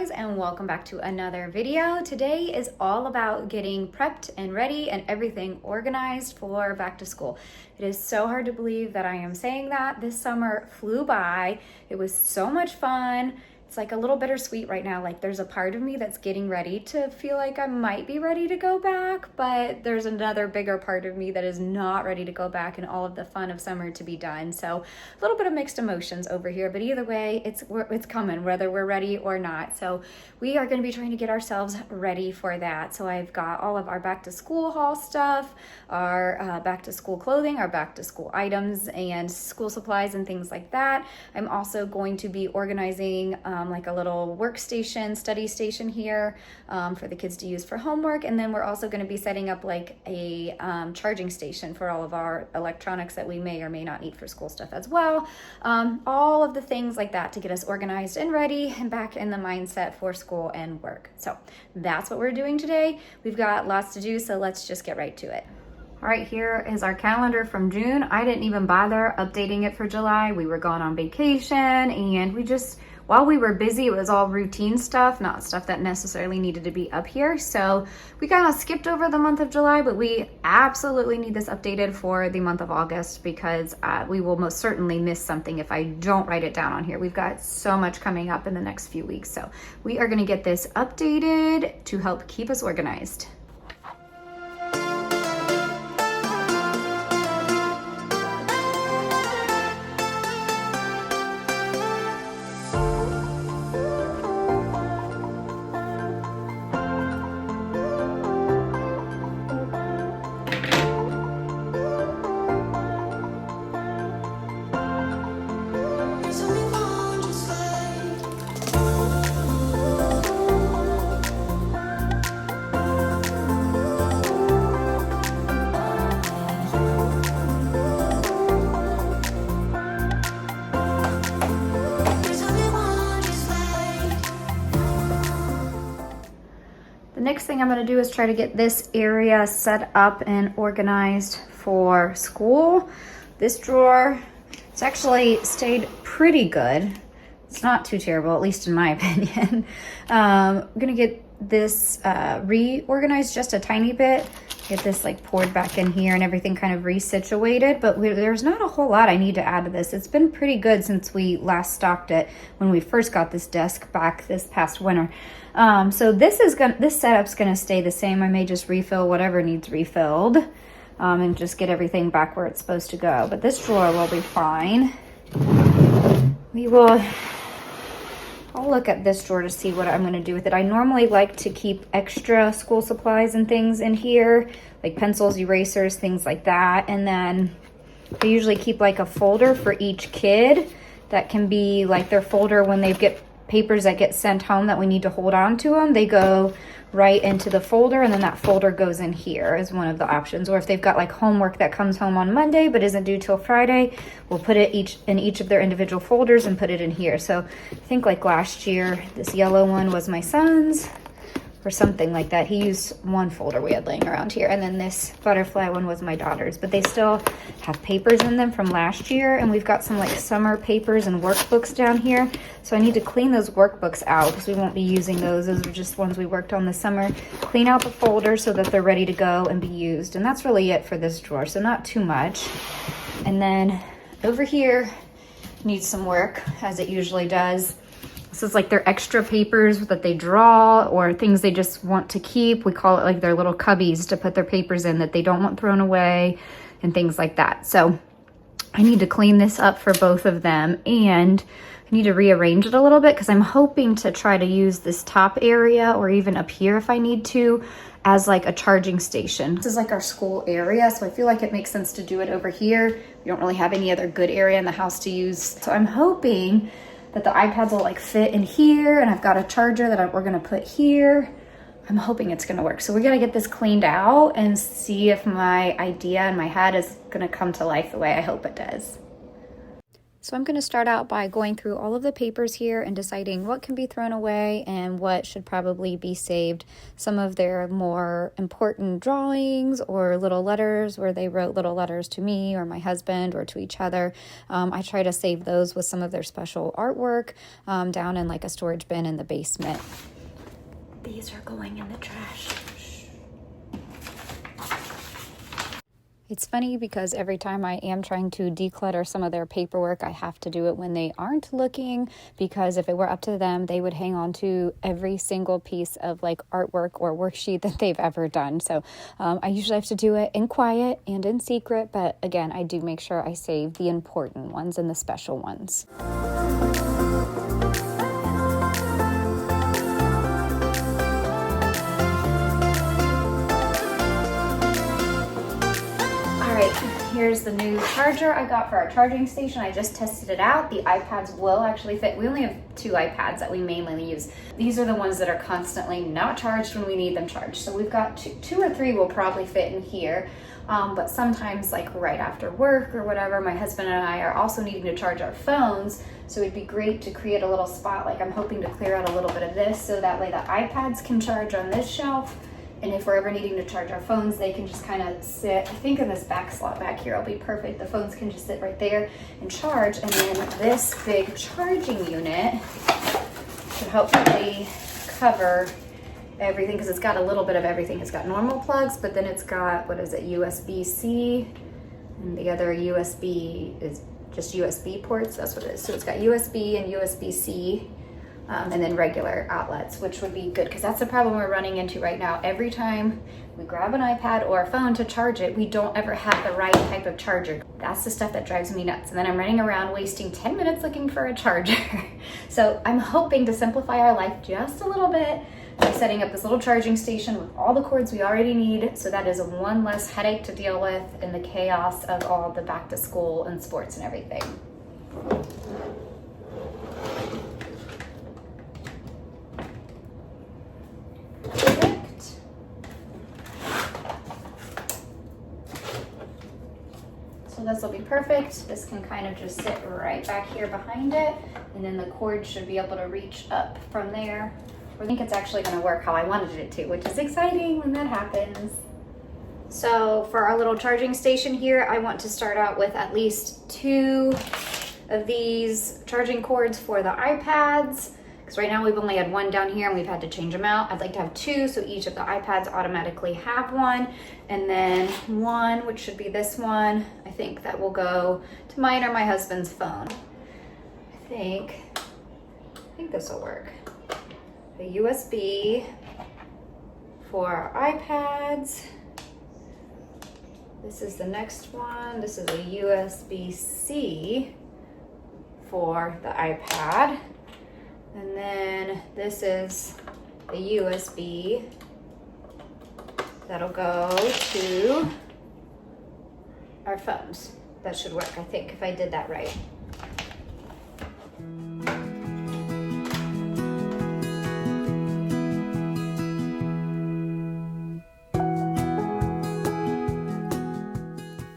guys, and welcome back to another video. Today is all about getting prepped and ready and everything organized for back to school. It is so hard to believe that I am saying that. This summer flew by. It was so much fun. It's like a little bittersweet right now. Like there's a part of me that's getting ready to feel like I might be ready to go back, but there's another bigger part of me that is not ready to go back and all of the fun of summer to be done. So a little bit of mixed emotions over here, but either way, it's coming whether we're ready or not. So we are going to be trying to get ourselves ready for that. So I've got all of our back to school haul stuff, our back to school clothing, our back to school items and school supplies and things like that. I'm also going to be organizing like a little workstation, study station here for the kids to use for homework. And then we're also going to be setting up like a charging station for all of our electronics that we may or may not need for school stuff as well. All of the things like that to get us organized and ready and back in the mindset for school and work. So that's what we're doing today. We've got lots to do, so let's just get right to it. All right, here is our calendar from June. I didn't even bother updating it for July. We were gone on vacation and while we were busy, it was all routine stuff, not stuff that necessarily needed to be up here. So we kind of skipped over the month of July, but we absolutely need this updated for the month of August because we will most certainly miss something if I don't write it down on here. We've got so much coming up in the next few weeks. So we are gonna get this updated to help keep us organized. The next thing I'm going to do is try to get this area set up and organized for school. This drawer, it's actually stayed pretty good. It's not too terrible, at least in my opinion. I'm going to get this reorganized just a tiny bit. Get this like poured back in here and everything kind of resituated, but there's not a whole lot I need to add to this. It's been pretty good since we last stocked it when we first got this desk back this past winter. So this setup's gonna stay the same. I may just refill whatever needs refilled and just get everything back where it's supposed to go. But this drawer will be fine. I'll look at this drawer to see what I'm going to do with it. I normally like to keep extra school supplies and things in here, like pencils, erasers, things like that. And then I usually keep like a folder for each kid that can be like their folder when they get papers that get sent home that we need to hold on to them. They go right into the folder, and then that folder goes in here as one of the options. Or if they've got like homework that comes home on Monday but isn't due till Friday, we'll put it in each of their individual folders and put it in here. So I think like last year, this yellow one was my son's or something like that. He used one folder we had laying around here, and then this butterfly one was my daughter's, but they still have papers in them from last year, and we've got some like summer papers and workbooks down here. So I need to clean those workbooks out because we won't be using those. Those are just ones we worked on this summer. Clean out the folders so that they're ready to go and be used. And that's really it for this drawer, so not too much. And then over here needs some work, as it usually does. This is like their extra papers that they draw or things they just want to keep. We call it like their little cubbies to put their papers in that they don't want thrown away and things like that. So I need to clean this up for both of them, and I need to rearrange it a little bit because I'm hoping to try to use this top area or even up here if I need to as like a charging station. This is like our school area, so I feel like it makes sense to do it over here. We don't really have any other good area in the house to use. So I'm hoping that the iPads will like fit in here, and I've got a charger that we're gonna put here. I'm hoping it's gonna work. So we're gonna get this cleaned out and see if my idea in my head is gonna come to life the way I hope it does. So I'm going to start out by going through all of the papers here and deciding what can be thrown away and what should probably be saved. Some of their more important drawings or little letters where they wrote little letters to me or my husband or to each other. I try to save those with some of their special artwork down in like a storage bin in the basement. These are going in the trash. It's funny because every time I am trying to declutter some of their paperwork, I have to do it when they aren't looking, because if it were up to them, they would hang on to every single piece of like artwork or worksheet that they've ever done. So I usually have to do it in quiet and in secret, but again, I do make sure I save the important ones and the special ones. Here's the new charger I got for our charging station. I just tested it out. The iPads will actually fit. We only have 2 iPads that we mainly use. These are the ones that are constantly not charged when we need them charged. So we've got two or three will probably fit in here. But sometimes like right after work or whatever, my husband and I are also needing to charge our phones. So it'd be great to create a little spot. Like I'm hoping to clear out a little bit of this so that way the iPads can charge on this shelf. And if we're ever needing to charge our phones, they can just kind of sit, I think in this back slot back here will be perfect. The phones can just sit right there and charge. And then this big charging unit should hopefully cover everything, because it's got a little bit of everything. It's got normal plugs, but then it's got, what is it, USB-C, and the other USB is just USB ports. That's what it is. So it's got USB and USB-C. And then regular outlets, which would be good, because that's the problem we're running into right now. Every time we grab an iPad or a phone to charge it, we don't ever have the right type of charger. That's the stuff that drives me nuts. And then I'm running around wasting 10 minutes looking for a charger. So I'm hoping to simplify our life just a little bit by setting up this little charging station with all the cords we already need. So that is one less headache to deal with in the chaos of all the back to school and sports and everything. So this will be perfect. This can kind of just sit right back here behind it, and then the cord should be able to reach up from there. I think it's actually going to work how I wanted it to, which is exciting when that happens. So for our little charging station here, I want to start out with at least 2 of these charging cords for the iPads. Because right now we've only had 1 down here and we've had to change them out. I'd like to have 2, so each of the iPads automatically have 1. And then 1, which should be this one, I think that will go to mine or my husband's phone. I think this will work. A USB for our iPads. This is the next one. This is a USB-C for the iPad. And then this is a USB that'll go to our phones. That should work, I think, if I did that right.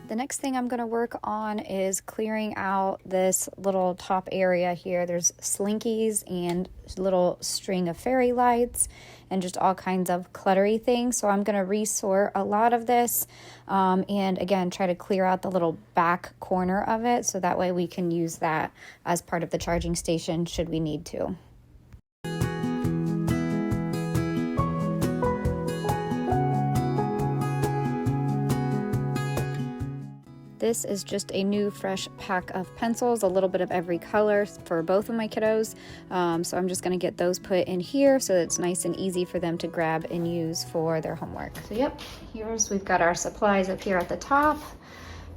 The next thing I'm going to work on is clearing out this little top area here. There's slinkies and a little string of fairy lights and just all kinds of cluttery things. So I'm going to resort a lot of this and again try to clear out the little back corner of it, so that way we can use that as part of the charging station should we need to. This is just a new fresh pack of pencils, a little bit of every color for both of my kiddos. So I'm just going to get those put in here so that it's nice and easy for them to grab and use for their homework. So yep, we've got our supplies up here at the top.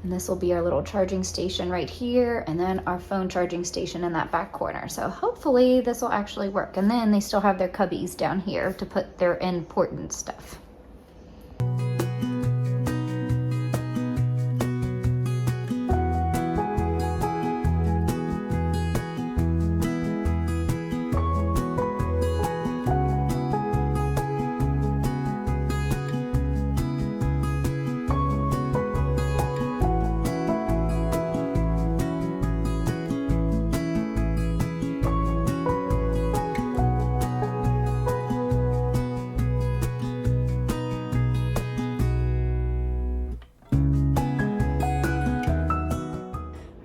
And this will be our little charging station right here, and then our phone charging station in that back corner. So hopefully this will actually work. And then they still have their cubbies down here to put their important stuff.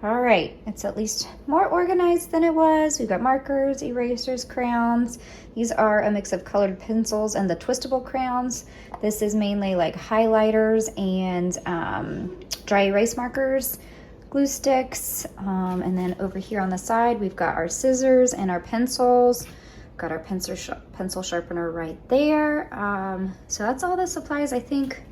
All right, it's at least more organized than it was. We've got markers, erasers, crayons. These are a mix of colored pencils and the twistable crayons. This is mainly like highlighters and dry erase markers, glue sticks. And then over here on the side, we've got our scissors and our pencils. Got our pencil sharpener right there. So that's all the supplies I think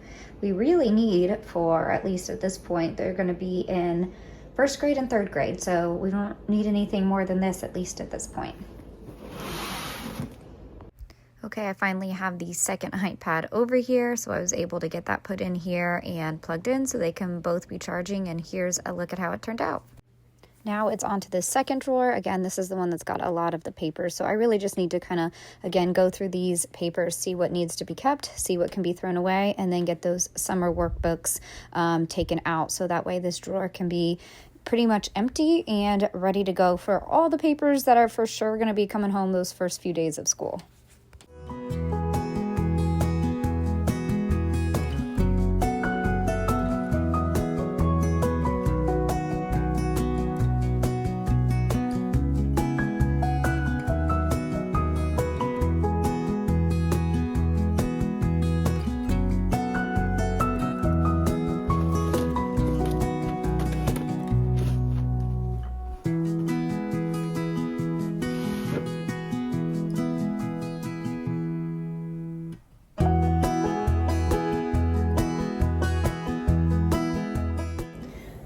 we really need for, at least at this point. They're gonna be in first grade and third grade, so we don't need anything more than this, at least at this point. Okay, I finally have the second height pad over here, so I was able to get that put in here and plugged in so they can both be charging, and here's a look at how it turned out. Now it's onto the second drawer. Again, this is the one that's got a lot of the papers, so I really just need to kind of, again, go through these papers, see what needs to be kept, see what can be thrown away, and then get those summer workbooks taken out, so that way this drawer can be pretty much empty and ready to go for all the papers that are for sure going to be coming home those first few days of school.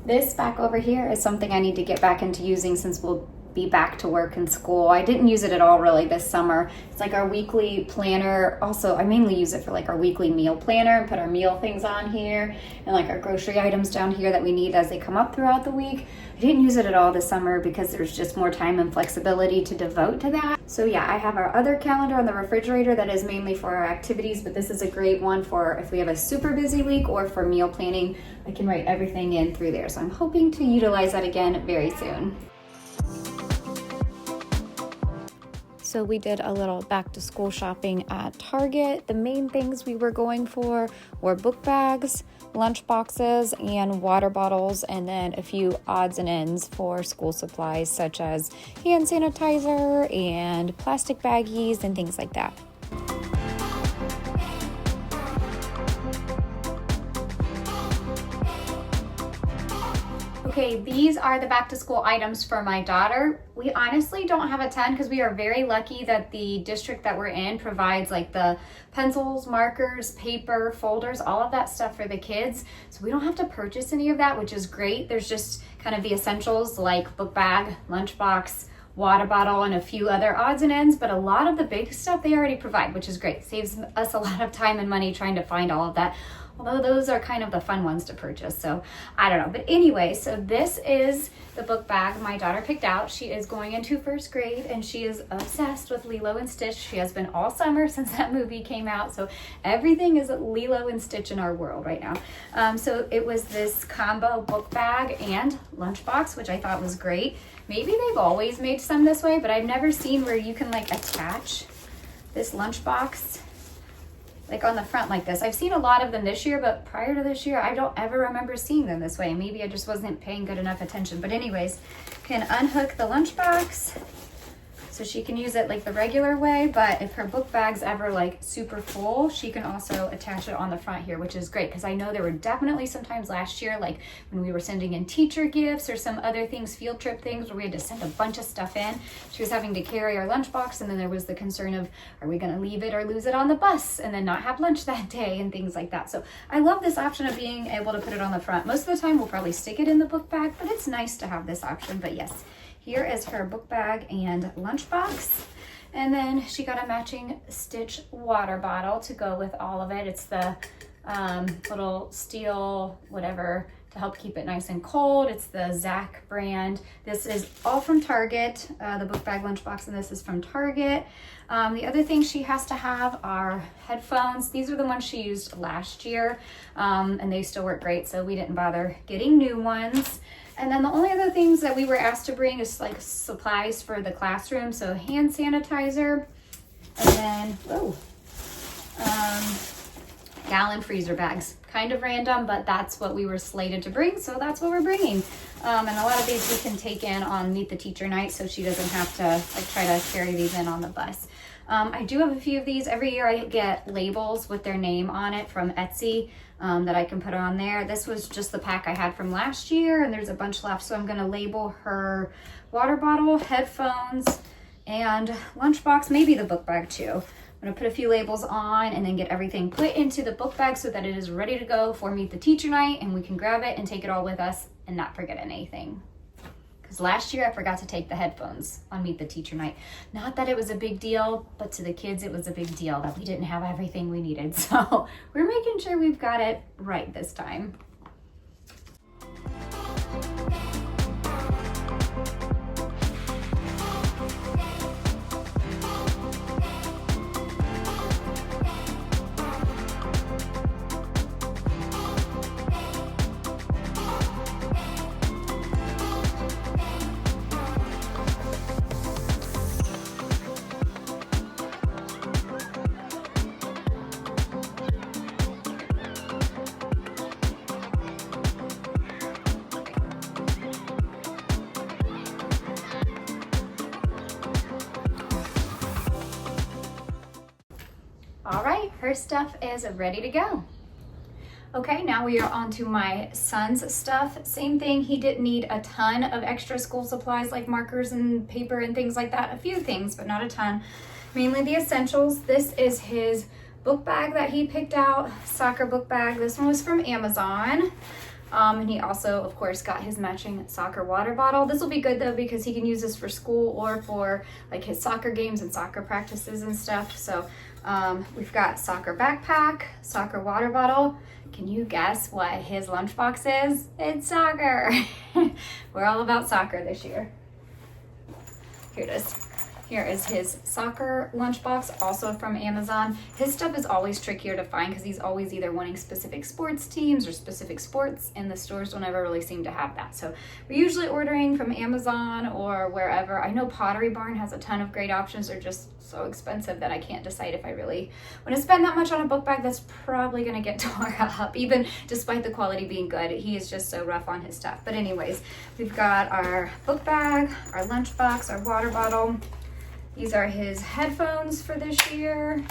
This back over here is something I need to get back into using since we'll be back to work and school. I didn't use it at all really this summer. It's like our weekly planner. Also, I mainly use it for like our weekly meal planner and put our meal things on here and like our grocery items down here that we need as they come up throughout the week. I didn't use it at all this summer because there's just more time and flexibility to devote to that. So yeah, I have our other calendar on the refrigerator that is mainly for our activities, but this is a great one for if we have a super busy week or for meal planning. I can write everything in through there. So I'm hoping to utilize that again very soon. So we did a little back to school shopping at Target. The main things we were going for were book bags, lunch boxes, and water bottles, and then a few odds and ends for school supplies such as hand sanitizer and plastic baggies and things like that. Okay, these are the back to school items for my daughter. We honestly don't have a ton because we are very lucky that the district that we're in provides like the pencils, markers, paper, folders, all of that stuff for the kids. So we don't have to purchase any of that, which is great. There's just kind of the essentials like book bag, lunchbox, water bottle, and a few other odds and ends, but a lot of the big stuff they already provide, which is great. Saves us a lot of time and money trying to find all of that. Although those are kind of the fun ones to purchase, so I don't know. But anyway, so this is the book bag my daughter picked out. She is going into first grade and she is obsessed with Lilo and Stitch. She has been all summer since that movie came out, so everything is Lilo and Stitch in our world right now. So it was this combo book bag and lunchbox, which I thought was great. Maybe they've always made some this way, but I've never seen where you can like attach this lunchbox like on the front like this. I've seen a lot of them this year, but prior to this year, I don't ever remember seeing them this way. Maybe I just wasn't paying good enough attention. But anyways, can unhook the lunchbox so she can use it like the regular way, but if her book bag's ever like super full, she can also attach it on the front here, which is great because I know there were definitely some times last year, like when we were sending in teacher gifts or some other things, field trip things, where we had to send a bunch of stuff in. She was having to carry our lunchbox, and then there was the concern of, are we gonna leave it or lose it on the bus and then not have lunch that day and things like that. So I love this option of being able to put it on the front. Most of the time we'll probably stick it in the book bag, but it's nice to have this option. But yes, here is her book bag and lunchbox. And then she got a matching Stitch water bottle to go with all of it. It's the little steel whatever to help keep it nice and cold. It's the Zach brand. This is all from Target, the book bag lunchbox, and this is from Target. The other thing she has to have are headphones. These are the ones she used last year, and they still work great, so we didn't bother getting new ones. And then the only other things that we were asked to bring is like supplies for the classroom. So hand sanitizer, and then, gallon freezer bags. kind of random, but that's what we were slated to bring, so that's what we're bringing. And a lot of these we can take in on Meet the Teacher night, so she doesn't have to like try to carry these in on the bus. I do have a few of these. Every year I get labels with their name on it from Etsy that I can put on there. This was just the pack I had from last year, and there's a bunch left, so I'm gonna label her water bottle, headphones, and lunchbox, maybe the book bag too. I'm gonna put a few labels on and then get everything put into the book bag so that it is ready to go for Meet the Teacher night, and we can grab it and take it all with us and not forget anything. Because last year I forgot to take the headphones on Meet the Teacher night. Not that it was a big deal, but to the kids it was a big deal that we didn't have everything we needed. So we're making sure we've got it right this time. All right, her stuff is ready to go. Okay, now we are on to my son's stuff. Same thing, he didn't need a ton of extra school supplies like markers and paper and things like that. A few things, but not a ton. Mainly the essentials. This is his book bag that he picked out, soccer book bag. This one was from Amazon. And he also, of course, got his matching soccer water bottle. This will be good though because he can use this for school or for like his soccer games and soccer practices and stuff. So we've got soccer backpack, soccer water bottle. Can you guess what his lunchbox is? It's soccer. We're all about soccer this year. Here it is. Here is his soccer lunchbox, also from Amazon. His stuff is always trickier to find because he's always either wanting specific sports teams or specific sports, and the stores don't ever really seem to have that. So we're usually ordering from Amazon or wherever. I know Pottery Barn has a ton of great options. They're just so expensive that I can't decide if I really want to spend that much on a book bag that's probably going to get tore up, even despite the quality being good. He is just so rough on his stuff. But anyways, we've got our book bag, our lunchbox, our water bottle. These are his headphones for this year.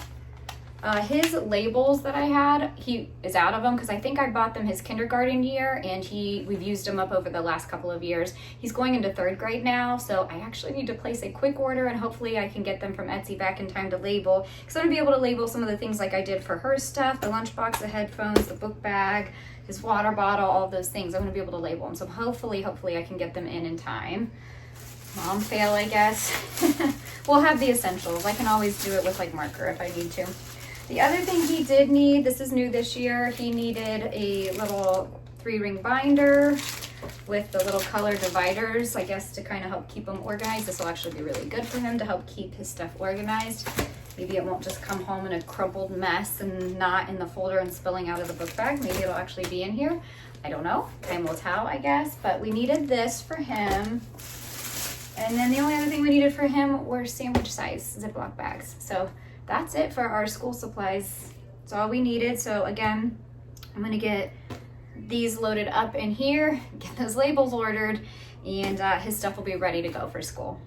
His labels that I had, he is out of them because I think I bought them his kindergarten year, and we've used them up over the last couple of years. He's going into 3rd grade now, so I actually need to place a quick order, and hopefully I can get them from Etsy back in time to label, because I'm gonna be able to label some of the things like I did for her stuff, the lunchbox, the headphones, the book bag, his water bottle, all of those things. I'm gonna be able to label them, so hopefully I can get them in time. Mom fail, I guess. We'll have the essentials. I can always do it with like marker if I need to. The other thing he did need, this is new this year, he needed a little 3-ring binder with the little color dividers, I guess, to kind of help keep them organized. This will actually be really good for him to help keep his stuff organized. Maybe it won't just come home in a crumpled mess and not in the folder and spilling out of the book bag. Maybe it'll actually be in here. I don't know. Time will tell, I guess. But we needed this for him. And then the only other thing we needed for him were sandwich size Ziploc bags. So that's it for our school supplies. That's all we needed. So again, I'm gonna get these loaded up in here, get those labels ordered, and his stuff will be ready to go for school.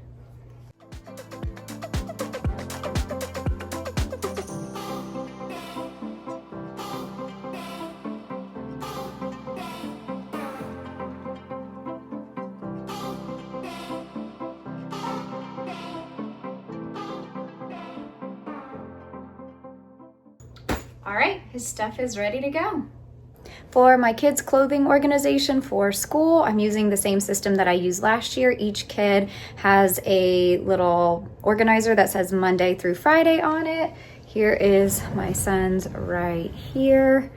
All right, his stuff is ready to go. For my kids' clothing organization for school, I'm using the same system that I used last year. Each kid has a little organizer that says Monday through Friday on it. Here is my son's right here.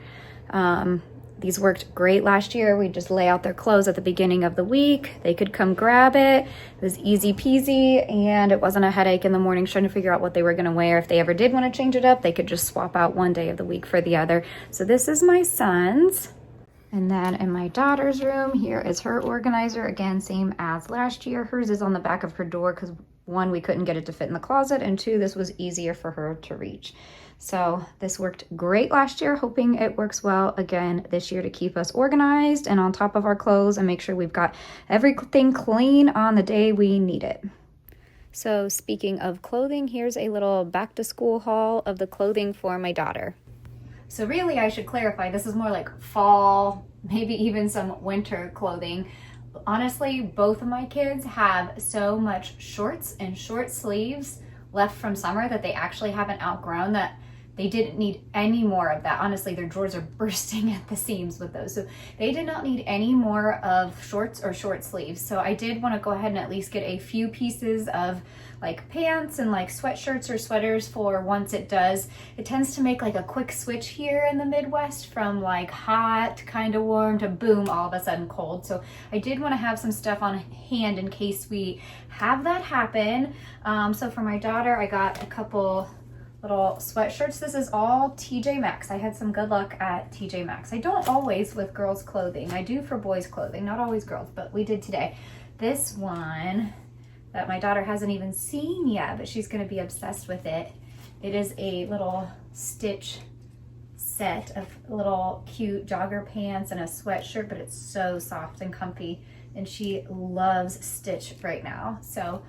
These worked great last year. We just lay out their clothes at the beginning of the week. They could come grab it. It was easy peasy, and it wasn't a headache in the morning trying to figure out what they were gonna wear. If they ever did wanna change it up, they could just swap out one day of the week for the other. So this is my son's. And then in my daughter's room, here is her organizer. Again, same as last year. Hers is on the back of her door because one, we couldn't get it to fit in the closet, and two, this was easier for her to reach. So this worked great last year, hoping it works well again this year to keep us organized and on top of our clothes and make sure we've got everything clean on the day we need it. So speaking of clothing, here's a little back to school haul of the clothing for my daughter. So really, I should clarify, this is more like fall, maybe even some winter clothing. Honestly, both of my kids have so much shorts and short sleeves left from summer that they actually haven't outgrown, that they didn't need any more of that. Honestly, their drawers are bursting at the seams with those. So they did not need any more of shorts or short sleeves. So I did want to go ahead and at least get a few pieces of like pants and like sweatshirts or sweaters for once it does. It tends to make like a quick switch here in the Midwest from like hot, kind of warm to boom, all of a sudden cold. So I did want to have some stuff on hand in case we have that happen. So for my daughter, I got a couple little sweatshirts. This is all TJ Maxx. I had some good luck at TJ Maxx. I don't always with girls clothing. I do for boys clothing, not always girls, but we did today. This one that my daughter hasn't even seen yet, but she's going to be obsessed with it. It is a little stitch set of little cute jogger pants and a sweatshirt, but it's so soft and comfy, and she loves stitch right now. So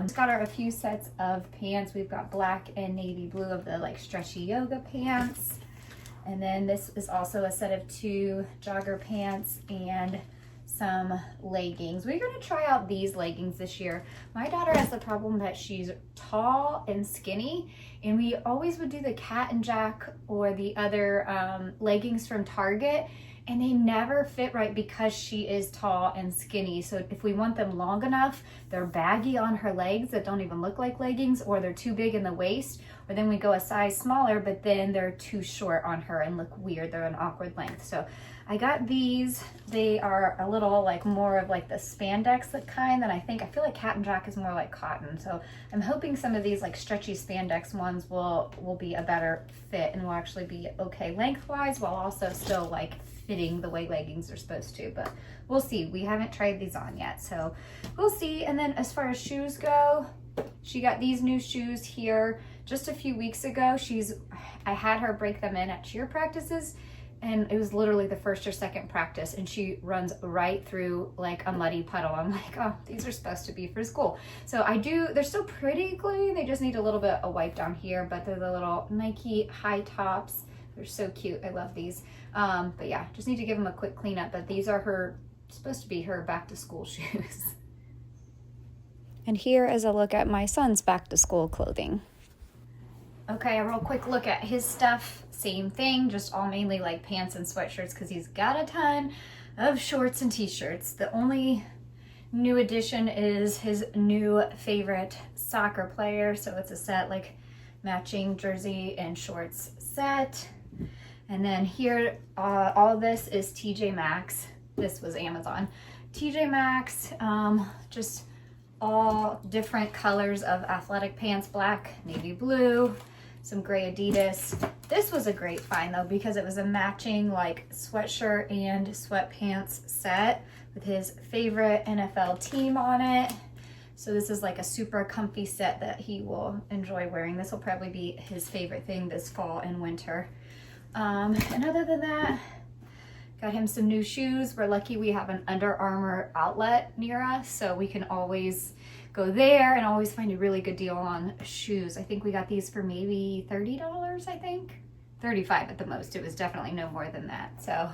just got her a few sets of pants. We've got black and navy blue of the like stretchy yoga pants. And then this is also a set of 2 jogger pants and some leggings. We're gonna try out these leggings this year. My daughter has the problem that she's tall and skinny, and we always would do the Cat and Jack or the other leggings from Target, and they never fit right because she is tall and skinny. So if we want them long enough, they're baggy on her legs that don't even look like leggings, or they're too big in the waist, or then we go a size smaller, but then they're too short on her and look weird. They're an awkward length. So I got these. They are a little like more of like the spandex kind that I feel like Cat and Jack is more like cotton. So I'm hoping some of these like stretchy spandex ones will be a better fit and will actually be okay lengthwise while also still like fitting the way leggings are supposed to, but we'll see. We haven't tried these on yet, so we'll see. And then as far as shoes go, she got these new shoes here just a few weeks ago. I had her break them in at cheer practices, and it was literally the first or second practice, and she runs right through like a muddy puddle. I'm like, oh, these are supposed to be for school. So they're still pretty clean. They just need a little bit of wipe down here, but they're the little Nike high tops. They're so cute. I love these. But yeah, just need to give them a quick cleanup, but these are supposed to be her back to school shoes. And here is a look at my son's back to school clothing. Okay, a real quick look at his stuff. Same thing, just all mainly like pants and sweatshirts because he's got a ton of shorts and t-shirts. The only new addition is his new favorite soccer player. So it's a set like matching jersey and shorts set. And then here, all of this is TJ Maxx. This was Amazon. TJ Maxx, just all different colors of athletic pants, black, navy blue, some gray Adidas. This was a great find though, because it was a matching like sweatshirt and sweatpants set with his favorite NFL team on it. So this is like a super comfy set that he will enjoy wearing. This will probably be his favorite thing this fall and winter. And other than that, got him some new shoes. We're lucky we have an Under Armour outlet near us, so we can always go there and always find a really good deal on shoes. I think we got these for maybe $30, I think. 35 at the most. It was definitely no more than that. So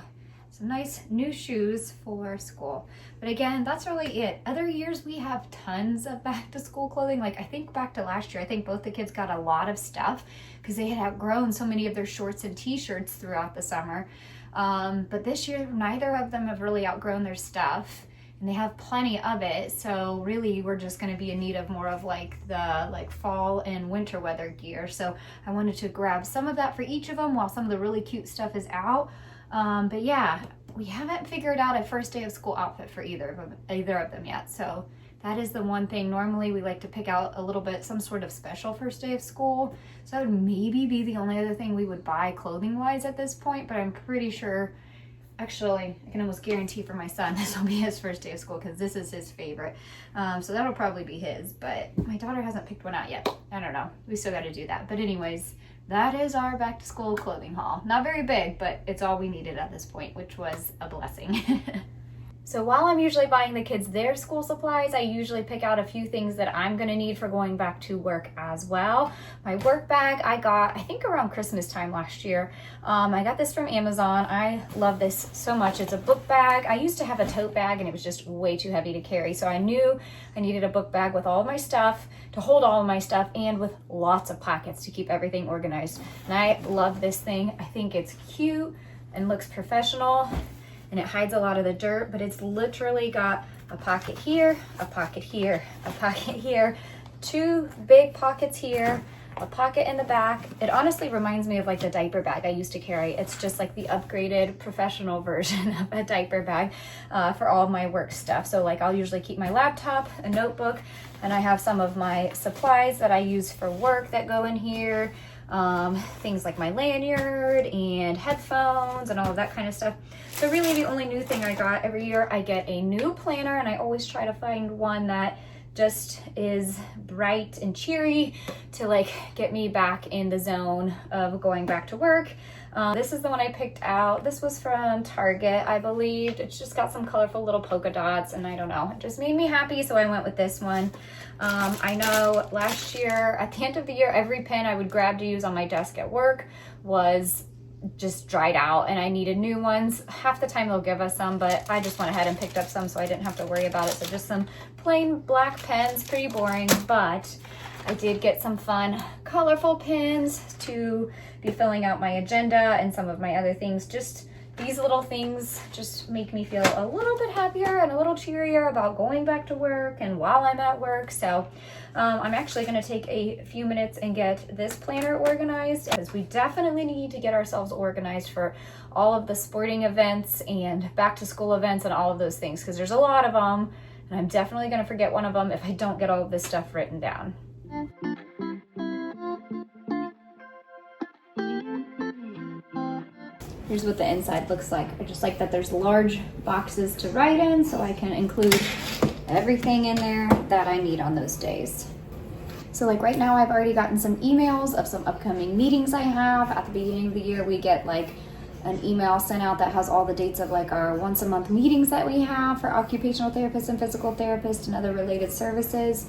some nice new shoes for school. But again, that's really it. Other years we have tons of back to school clothing. Like I think back to last year, I think both the kids got a lot of stuff because they had outgrown so many of their shorts and t-shirts throughout the summer. But this year, neither of them have really outgrown their stuff, and they have plenty of it. So really we're just going to be in need of more of like the fall and winter weather gear. So I wanted to grab some of that for each of them while some of the really cute stuff is out. But yeah, we haven't figured out a first day of school outfit for either of them yet. So that is the one thing. Normally we like to pick out a little bit, some sort of special first day of school. So that would maybe be the only other thing we would buy clothing wise at this point, but I'm pretty sure actually, I can almost guarantee for my son this will be his first day of school because this is his favorite. So that'll probably be his, but my daughter hasn't picked one out yet. I don't know. We still got to do that. But anyways, that is our back to school clothing haul. Not very big, but it's all we needed at this point, which was a blessing. So while I'm usually buying the kids their school supplies, I usually pick out a few things that I'm gonna need for going back to work as well. My work bag I got, I think around Christmas time last year. I got this from Amazon. I love this so much. It's a book bag. I used to have a tote bag and it was just way too heavy to carry. So I knew I needed a book bag with all of my stuff, to hold all of my stuff, and with lots of pockets to keep everything organized. And I love this thing. I think it's cute and looks professional, and it hides a lot of the dirt, but it's literally got a pocket here, a pocket here, a pocket here, 2 big pockets here, a pocket in the back. It honestly reminds me of like the diaper bag I used to carry. It's just like the upgraded professional version of a diaper bag for all of my work stuff. So like I'll usually keep my laptop, a notebook, and I have some of my supplies that I use for work that go in here. Things like my lanyard and headphones and all of that kind of stuff. So really the only new thing I got every year, I get a new planner, and I always try to find one that just is bright and cheery to like get me back in the zone of going back to work. This is the one I picked out. This was from Target, I believe. It's just got some colorful little polka dots, and I don't know, it just made me happy, so I went with this one. I know last year, at the end of the year, every pen I would grab to use on my desk at work was just dried out, and I needed new ones. Half the time they'll give us some, but I just went ahead and picked up some so I didn't have to worry about it. So just some plain black pens, pretty boring, but I did get some fun, colorful pens to be filling out my agenda and some of my other things. Just these little things just make me feel a little bit happier and a little cheerier about going back to work and while I'm at work. So I'm actually going to take a few minutes and get this planner organized, because we definitely need to get ourselves organized for all of the sporting events and back to school events and all of those things, because there's a lot of them, and I'm definitely going to forget one of them if I don't get all of this stuff written down. Here's what the inside looks like. I just like that there's large boxes to write in, so I can include everything in there that I need on those days. So like right now I've already gotten some emails of some upcoming meetings I have. At the beginning of the year we get like an email sent out that has all the dates of like our once a month meetings that we have for occupational therapists and physical therapists and other related services.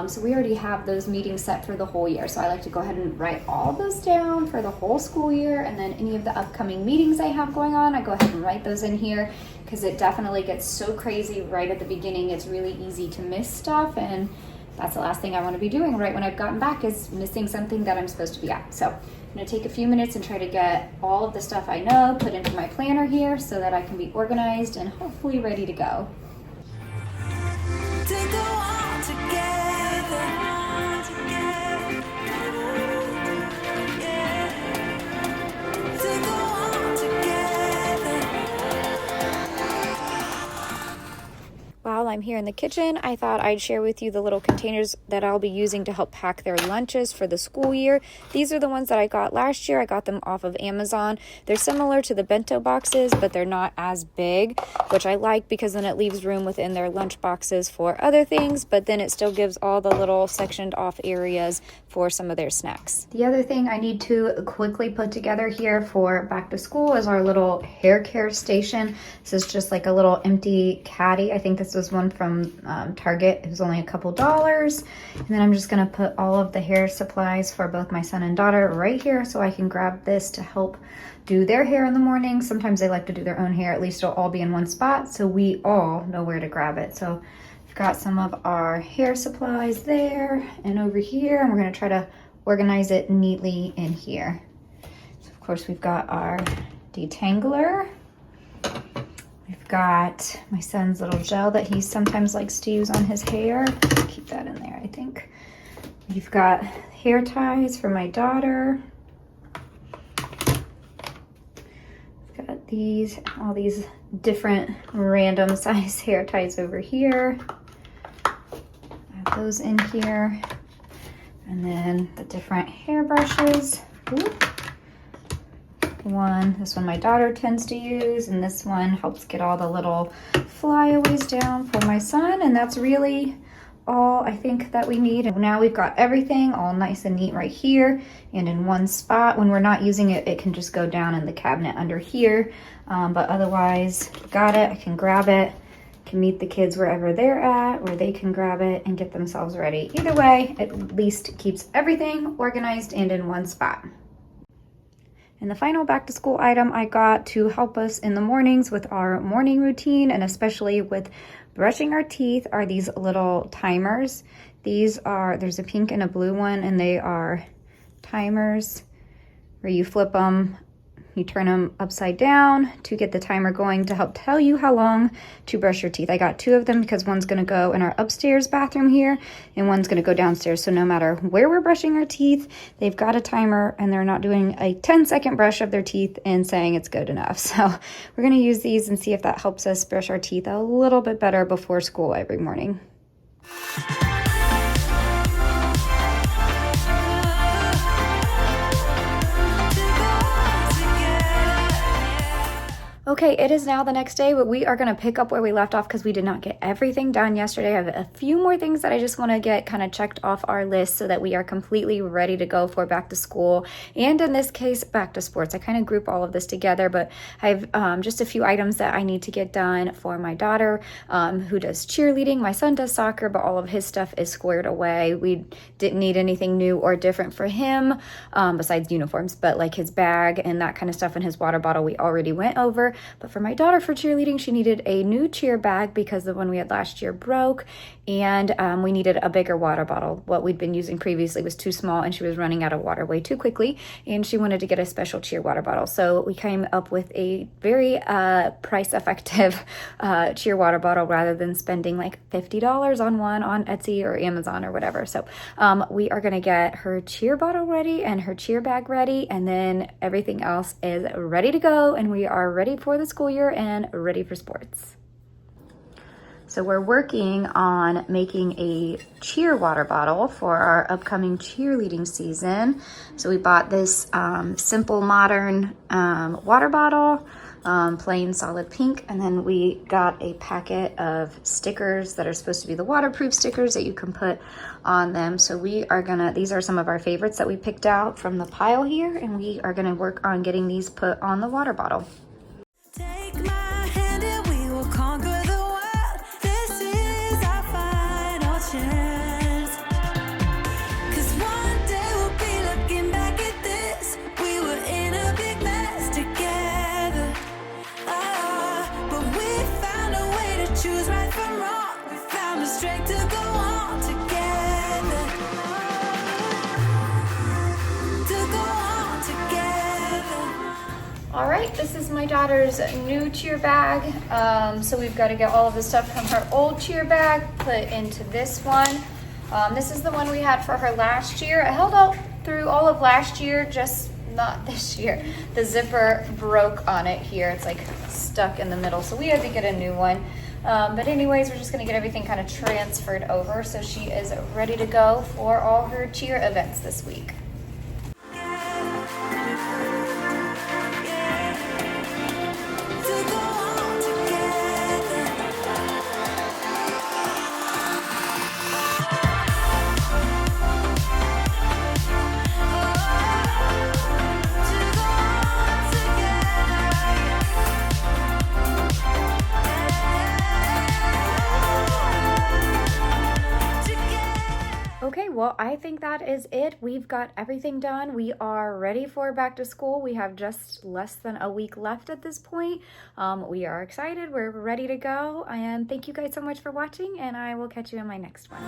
So we already have those meetings set for the whole year. So I like to go ahead and write all of those down for the whole school year, and then any of the upcoming meetings I have going on, I go ahead and write those in here, because it definitely gets so crazy right at the beginning. It's really easy to miss stuff, and that's the last thing I want to be doing right when I've gotten back, is missing something that I'm supposed to be at. So I'm going to take a few minutes and try to get all of the stuff I know put into my planner here so that I can be organized and hopefully ready to go. To go on together. While I'm here in the kitchen, I thought I'd share with you the little containers that I'll be using to help pack their lunches for the school year. These are the ones that I got last year. I got them off of Amazon. They're similar to the bento boxes, but they're not as big, which I like because then it leaves room within their lunch boxes for other things, but then it still gives all the little sectioned off areas for some of their snacks. The other thing I need to quickly put together here for back to school is our little hair care station. This is just like a little empty caddy. I think this was one from Target. It was only a couple dollars. And then I'm just gonna put all of the hair supplies for both my son and daughter right here, so I can grab this to help do their hair in the morning. Sometimes they like to do their own hair. At least it'll all be in one spot, so we all know where to grab it. So we've got some of our hair supplies there and over here, and we're gonna try to organize it neatly in here. So of course we've got our detangler. We've got my son's little gel that he sometimes likes to use on his hair. Keep that in there, I think. We've got hair ties for my daughter. We've got these, all these different random size hair ties over here. I have those in here. And then the different hair brushes. Ooh. one. This one my daughter tends to use, and this one helps get all the little flyaways down for my son, and that's really all I think that we need. And now we've got everything all nice and neat right here and in one spot. When we're not using it, it can just go down in the cabinet under here, but otherwise got it. I can grab it, can meet the kids wherever they're at, or they can grab it and get themselves ready. Either way, at least keeps everything organized and in one spot. And the final back to school item I got to help us in the mornings with our morning routine, and especially with brushing our teeth, are these little timers. These are, there's a pink and a blue one, and they are timers where you flip them, you turn them upside down to get the timer going to help tell you how long to brush your teeth. I got 2 of them because one's gonna go in our upstairs bathroom here and one's gonna go downstairs. So no matter where we're brushing our teeth, they've got a timer and they're not doing a 10-second brush of their teeth and saying it's good enough. So we're gonna use these and see if that helps us brush our teeth a little bit better before school every morning. Okay, it is now the next day, but we are going to pick up where we left off because we did not get everything done yesterday. I have a few more things that I just want to get kind of checked off our list so that we are completely ready to go for back to school, and in this case, back to sports. I kind of group all of this together, but I have just a few items that I need to get done for my daughter who does cheerleading. My son does soccer, but all of his stuff is squared away. We didn't need anything new or different for him besides uniforms, but like his bag and that kind of stuff and his water bottle we already went over. But for my daughter for cheerleading, she needed a new cheer bag because the one we had last year broke, and we needed a bigger water bottle. What we'd been using previously was too small and she was running out of water way too quickly, and she wanted to get a special cheer water bottle. So we came up with a very price effective cheer water bottle rather than spending like $50 on one on Etsy or Amazon or whatever. So we are going to get her cheer bottle ready and her cheer bag ready, and then everything else is ready to go, and we are ready for the school year and ready for sports. So we're working on making a cheer water bottle for our upcoming cheerleading season. So we bought this simple modern water bottle, plain solid pink, and then we got a packet of stickers that are supposed to be the waterproof stickers that you can put on them. So we are gonna, these are some of our favorites that we picked out from the pile here, and we are gonna work on getting these put on the water bottle. Take my hand and we will conquer the world. This is our final chance. 'Cause one day we'll be looking back at this. We were in a big mess together. But we found a way to choose right from wrong. We found the strength to go on together. To go on together. All right, this is my daughter's new cheer bag. So we've got to get all of the stuff from her old cheer bag put into this one. This is the one we had for her last year. I held out through all of last year, just not this year. The zipper broke on it here. It's like stuck in the middle, so we had to get a new one. But anyways, we're just gonna get everything kind of transferred over so she is ready to go for all her cheer events this week. Okay, well, I think that is it. We've got everything done. We are ready for back to school. We have just less than a week left at this point. We are excited. We're ready to go. And thank you guys so much for watching, and I will catch you in my next one.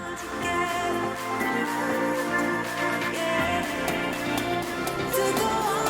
To go on.